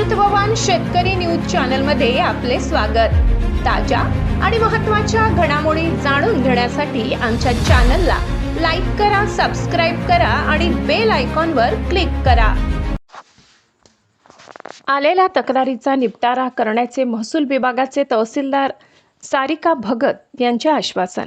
महत्त्ववान शेतकरी news channel मध्ये आपले स्वागत। ताज्या आणि महत्त्वाच्या घडामोडी जाणून घेण्यासाठी आमच्या चॅनलला लाईक करा, सबस्क्राइब करा आणि बेल आयकॉनवर क्लिक करा। आलेल्या तक्रारीचा निपटारा करण्याचे महसूल विभागाचे तहसीलदार सारिका भगत यांचे आश्वासन।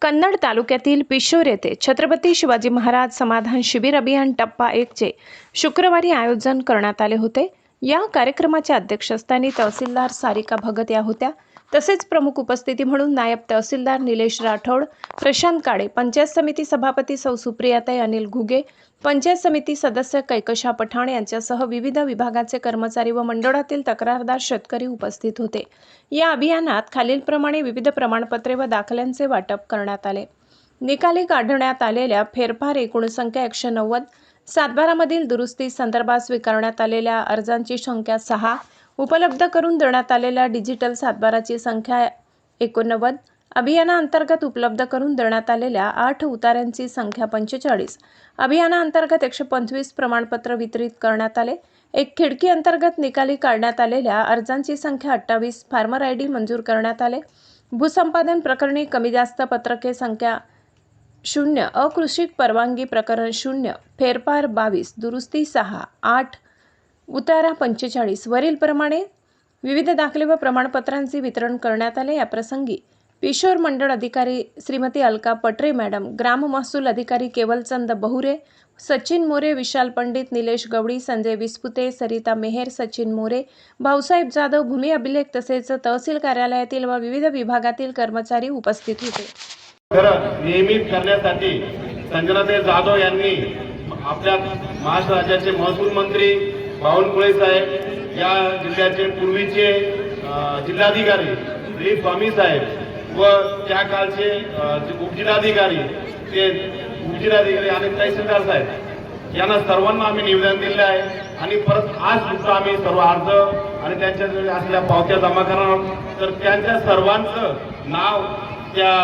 कन्नड तालुक्यातील पिशोर येथे छत्रपती शिवाजी महाराज समाधान शिबिर अभियान टप्पा 1 चे शुक्रवारी आयोजन करण्यात आले होते। या कार्यक्रमाच्या अध्यक्षस्थानी तहसीलदार सारिका भगत या होत्या। तसेच प्रमुख उपस्थिती म्हणून नायब तहसीलदार निलेश राठोड, प्रशांत काळे, पंचायत समिती सभापती सौ सुप्रियाताई अनिल घुगे, पंचायत समिती सदस्य कैकशा पठाण यांच्यासह विविध विभागाचे कर्मचारी व मंडळातील तक्रारदार शेतकरी उपस्थित होते। या अभियानात खालीलप्रमाणे विविध प्रमाणपत्रे व दाखल्यांचे वाटप करण्यात आले। निकाली काढण्यात आलेल्या फेरफार एकूण संख्या 190, सातबारामधील दुरुस्ती संदर्भात स्वीकारण्यात आलेल्या अर्जांची संख्या 6, उपलब्ध करून देण्यात आलेल्या डिजिटल सातबाराची संख्या 89, अभियानाअंतर्गत उपलब्ध करून देण्यात आलेल्या 8 उतार्यांची संख्या 45, अभियानाअंतर्गत 125 प्रमाणपत्र वितरित करण्यात आले। एक खिडकी अंतर्गत निकाली काढण्यात आलेल्या अर्जांची संख्या 28, फार्मर आयडी मंजूर करण्यात आले। भूसंपादन प्रकरणी कमी जास्त पत्रके संख्या 0, अकृषिक परवानगी प्रकरण 0, फेरफार 22, दुरुस्ती 6, 8, उतारा 45 वरील प्रमाणे विविध दाखले व प्रमाणपत्रांचे वितरण करण्यात आले। या प्रसंगी पिशोर मंडळ अधिकारी श्रीमती अलका पटरे मॅडम, ग्राम महसूल अधिकारी केवलचंद बहुरे, सचिन मोरे, विशाल पंडित, निलेश गवडी, संजय विस्पुते, सरिता मेहर, सचिन मोरे, भाऊसाहेब जाधव, भूमी अभिलेख तसेच तहसील कार्यालयातील व विविध विभागातील कर्मचारी उपस्थित होते। नियमित करण्यासाठी संजनाताई जाधव यांनी आपल्या महाराष्ट्र राज्याचे महसूल मंत्री बावनकुळे साहेब, या जिल्ह्याचे पूर्वीचे जिल्हाधिकारी श्री स्वामी साहेब व त्या कालचे उपजिल्हाधिकारी आणि तहसीलदार साहेब यांना सर्वांना आम्ही निवेदन दिले आहे आणि परत आज सुद्धा आम्ही सर्व अर्ज आणि त्यांच्या असलेल्या पावत्या जमा करणार। तर त्यांच्या सर्वांचं नाव त्या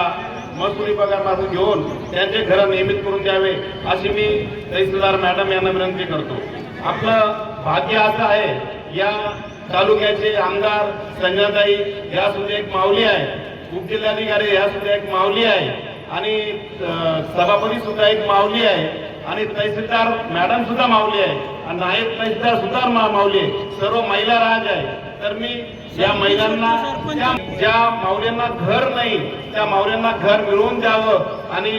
महसूल विभागापासून घेऊन त्यांचे घर नियमित करून द्यावे अशी मी तहसीलदार मॅडम यांना विनंती करतो। आपलं भाग्य असं आहे, या तालुक्याचे आमदार संजनाताई या सुद्धा एक माऊली आहे, उपजिल्हाधिकारी या सुद्धा एक माऊली आहे आणि सभापती सुद्धा एक माऊली आहे आणि तहसीलदार मॅडम सुद्धा माऊली आहे आणि नायब तहसीलदार सुद्धा माऊली आहे, सर्व महिला राज आहे। तर मी या महिलांना, ज्या माऊल्यांना घर नाही त्या माऊल्यांना घर मिळवून द्यावं आणि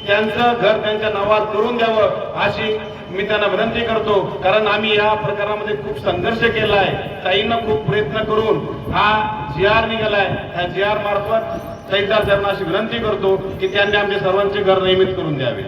त्यांचं घर त्यांच्या नावावर करून द्यावं अशी मी त्यांना विनंती करतो। कारण आम्ही या प्रकारामध्ये खूप संघर्ष केला आहे, ताईंना खूप प्रयत्न करून हा GR निघालाय। त्या GR मार्फत तहसीलदार साहेबांना अशी विनंती करतो की त्यांनी आमच्या सर्वांचे घर नियमित करून द्यावे।